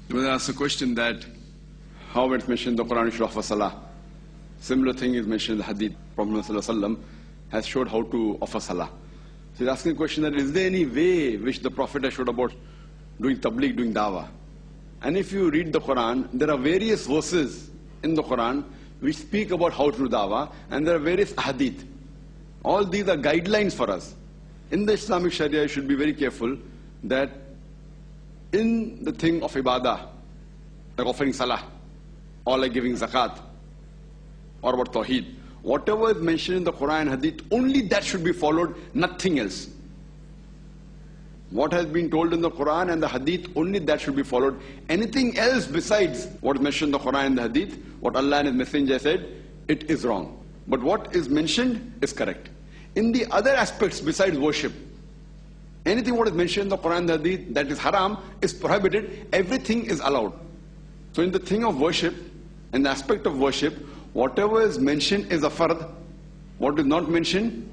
When I ask a question that how it's mentioned in the Quran, you should offer salah. Similar thing is mentioned in the Hadith. Prophet ﷺ has showed how to offer salah. So he's asking a question that is there any way which the Prophet has showed about doing tabligh, doing dawah? And if you read the Quran, there are various verses in the Quran which speak about how to do dawah, and there are various hadith. All these are guidelines for us. In the Islamic Sharia, you should be very careful that in the thing of ibadah, like offering salah, or like giving zakat, or about tawheed, whatever is mentioned in the Quran and hadith, only that should be followed, nothing else. What has been told in the Quran and the hadith, only that should be followed. Anything else besides what is mentioned in the Quran and the hadith, what Allah and His Messenger said, it is wrong. But what is mentioned is correct. In the other aspects besides worship, anything what is mentioned in the Quran and the hadith that is haram is prohibited, everything is allowed. So in the thing of worship, in the aspect of worship, whatever is mentioned is a fard, what is not mentioned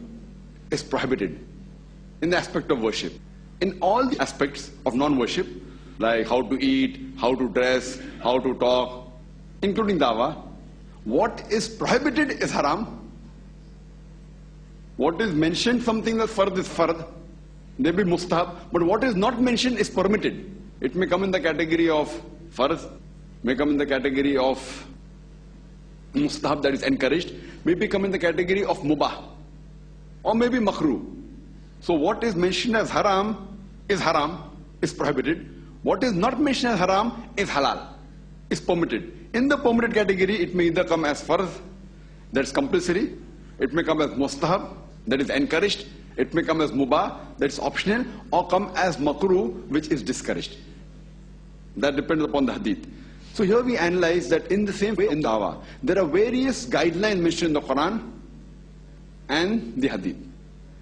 is prohibited in the aspect of worship. In all the aspects of non-worship, like how to eat, how to dress, how to talk, including dawah, what is prohibited is haram. What is mentioned, something as fard is fard, maybe mustahab, but what is not mentioned is permitted. It may come in the category of fard, may come in the category of mustahab, that is encouraged, maybe come in the category of mubah, or maybe makruh. So what is mentioned as haram, is prohibited. What is not mentioned as haram is halal, is permitted. In the permitted category, it may either come as farz, that is compulsory, it may come as mustahab, that is encouraged, it may come as mubah, that is optional, or come as makruh, which is discouraged. That depends upon the hadith. So here we analyze that in the same way in dawah, there are various guidelines mentioned in the Quran and the hadith.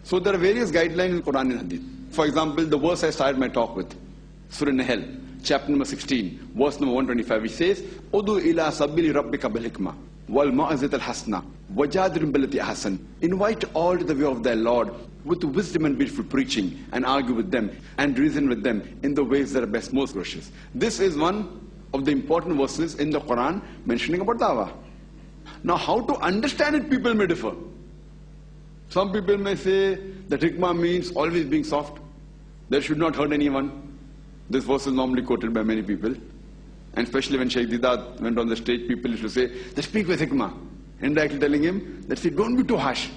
So there are various guidelines in the Quran and hadith. For example, the verse I started my talk with, Surah Nahl, chapter number 16, verse number 125, which says, Udu ila sabili rabbika bil hikmah, wal ma'azat al hasna, wajadrim billati ahsan. Invite all to the way of thy Lord with wisdom and beautiful preaching, and argue with them, and reason with them in the ways that are best, most gracious. This is one of the important verses in the Quran mentioning about dawah. Now, how to understand it, people may differ. Some people may say that hikmah means always being soft. That should not hurt anyone. This verse is normally quoted by many people. And especially when Shaykh Didat went on the stage, people used to say, they speak with hikmah. Indirectly telling him that, see, don't be too harsh.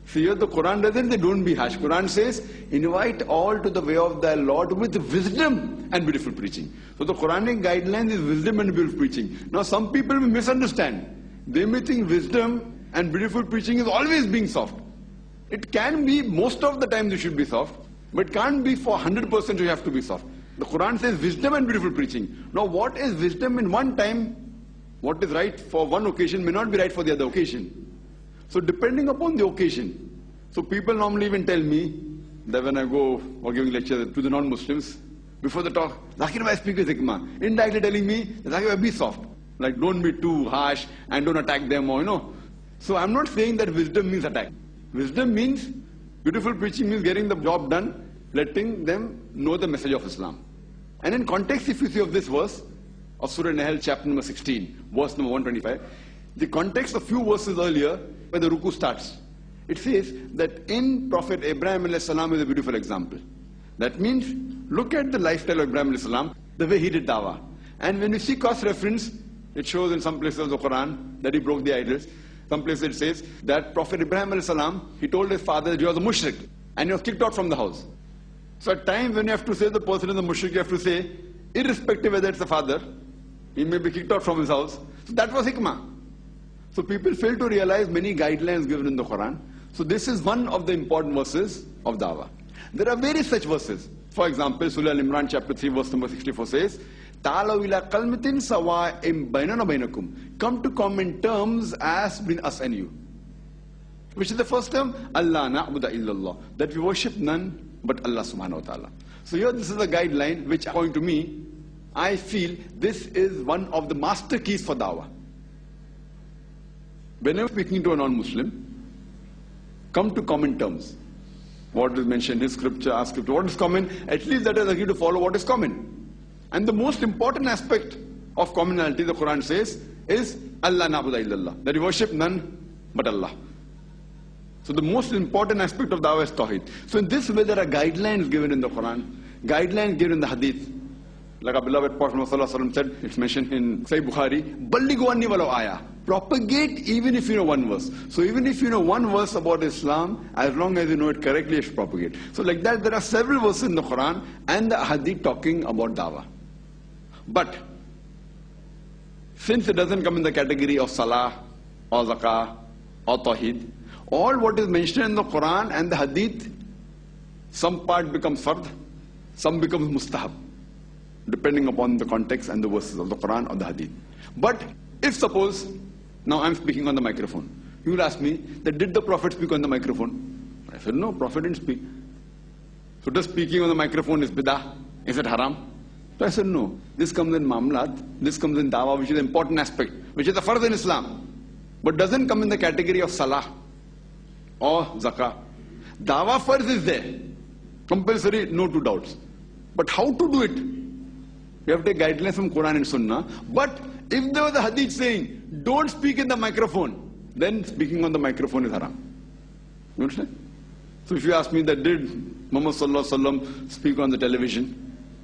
See, here the Quran doesn't say don't be harsh. Quran says, invite all to the way of thy Lord with wisdom and beautiful preaching. So the Quranic guidelines is wisdom and beautiful preaching. Now some people may misunderstand. They may think wisdom and beautiful preaching is always being soft. It can be, most of the time you should be soft, but it can't be for 100% you have to be soft. The Quran says wisdom and beautiful preaching. Now what is wisdom in one time, what is right for one occasion may not be right for the other occasion. So depending upon the occasion. So people normally even tell me that when I go or giving lectures to the non-Muslims, before the talk, Zakir bhai speak with hikmah, indirectly telling me, Zakir bhai be soft. Like don't be too harsh and don't attack them, or So I'm not saying that wisdom means attack. Wisdom means, beautiful preaching means getting the job done, letting them know the message of Islam. And in context, if you see of this verse, of Surah Nahl, chapter number 16, verse number 125, the context of few verses earlier, where the ruku starts, it says that in Prophet Ibrahim alayhi salam is a beautiful example. That means, look at the lifestyle of Ibrahim alayhi salam, the way he did dawah. And when you see cross-reference, it shows in some places of the Quran that he broke the idols. Some places it says that Prophet Ibrahim alayhi salam, he told his father that he was a mushrik and he was kicked out from the house. So at times when you have to say the person is a mushrik, you have to say, irrespective whether it's the father, he may be kicked out from his house. So that was hikmah. So people fail to realize many guidelines given in the Quran. So this is one of the important verses of dawah. There are various such verses. For example, Surah Al-Imran chapter 3 verse number 64 says, Ta'alaw ila kalmatin sawa'im bainana bainakum. Come to common terms as between us and you. Which is the first term? Allah na'budu illallah. That we worship none but Allah subhanahu wa ta'ala. So here this is a guideline which according to me, I feel this is one of the master keys for dawah. Whenever speaking to a non-Muslim, come to common terms. What is mentioned in scripture, our scripture, what is common, at least that is agreed to follow what is common. And the most important aspect of communality, the Quran says, is Allah na'budu illallah, that you worship none but Allah. So the most important aspect of dawah is Tawheed. So in this way there are guidelines given in the Quran, guidelines given in the Hadith. Like our beloved Prophet ﷺ said, it's mentioned in Sahih Bukhari, Ballighu anni walau ayah. Propagate even if you know one verse. So even if you know one verse about Islam, as long as you know it correctly, you should propagate. So like that, there are several verses in the Quran and the Hadith talking about dawah. But since it doesn't come in the category of Salah or Zakah or Tawheed, all what is mentioned in the Quran and the Hadith, some part becomes fard, some becomes mustahab, depending upon the context and the verses of the Quran or the Hadith. But if suppose, now I'm speaking on the microphone, you will ask me that did the Prophet speak on the microphone? I said no, Prophet didn't speak. So does speaking on the microphone is bidah? Is it haram? So I said no. This comes in mamlat, this comes in dawah, which is an important aspect, which is the fard in Islam, but doesn't come in the category of salah or zakah. Dawah first is there, compulsory, no two doubts. But how to do it? We have to take guidelines from Quran and Sunnah. But if there was a hadith saying, don't speak in the microphone, then speaking on the microphone is haram. You understand? So if you ask me that did Muhammad Sallallahu Alaihi Wasallam speak on the television?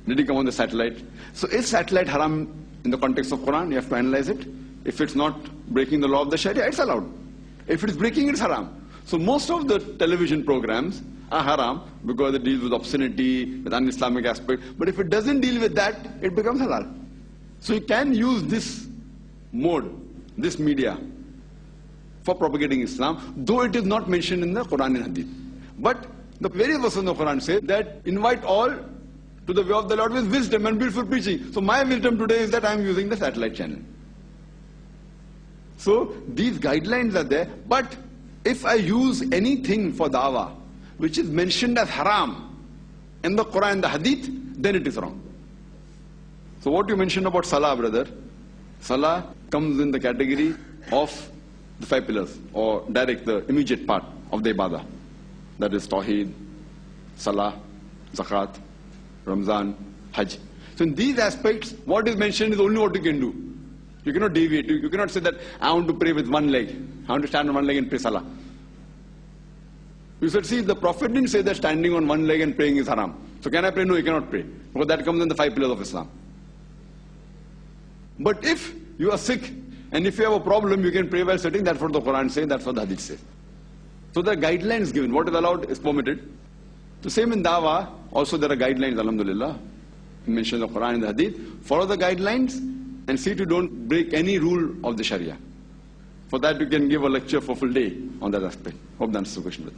Did he come on the satellite? So is satellite haram in the context of Quran? You have to analyze it. If it's not breaking the law of the Sharia, it's allowed. If it's breaking, it's haram. So most of the television programs are haram because it deals with obscenity, with un-Islamic aspect. But if it doesn't deal with that, it becomes halal. So you can use this mode, this media, for propagating Islam, though it is not mentioned in the Quran and Hadith. But the various verses in the Quran say that invite all to the way of the Lord with wisdom and beautiful preaching. So my wisdom today is that I am using the satellite channel. So these guidelines are there, but if I use anything for dawah, which is mentioned as haram in the Quran and the Hadith, then it is wrong. So what you mentioned about Salah, brother, Salah comes in the category of the 5 pillars, or direct the immediate part of the ibadah. That is Tawheed, Salah, Zakat, Ramzan, Hajj. So in these aspects, what is mentioned is only what you can do. You cannot deviate. You cannot say that I want to pray with one leg. I want to stand on one leg and pray Salah. You said, see, the Prophet didn't say that standing on one leg and praying is haram. So can I pray? No, you cannot pray. Because that comes in the 5 pillars of Islam. But if you are sick, and if you have a problem, you can pray while sitting. That's what the Quran says, that's what the Hadith says. So there are guidelines given. What is allowed is permitted. The same in dawah, also there are guidelines, alhamdulillah. You mentioned the Quran and the Hadith. Follow the guidelines and see to don't break any rule of the Sharia. For that you can give a lecture for full day on that aspect. Hope that answers the question.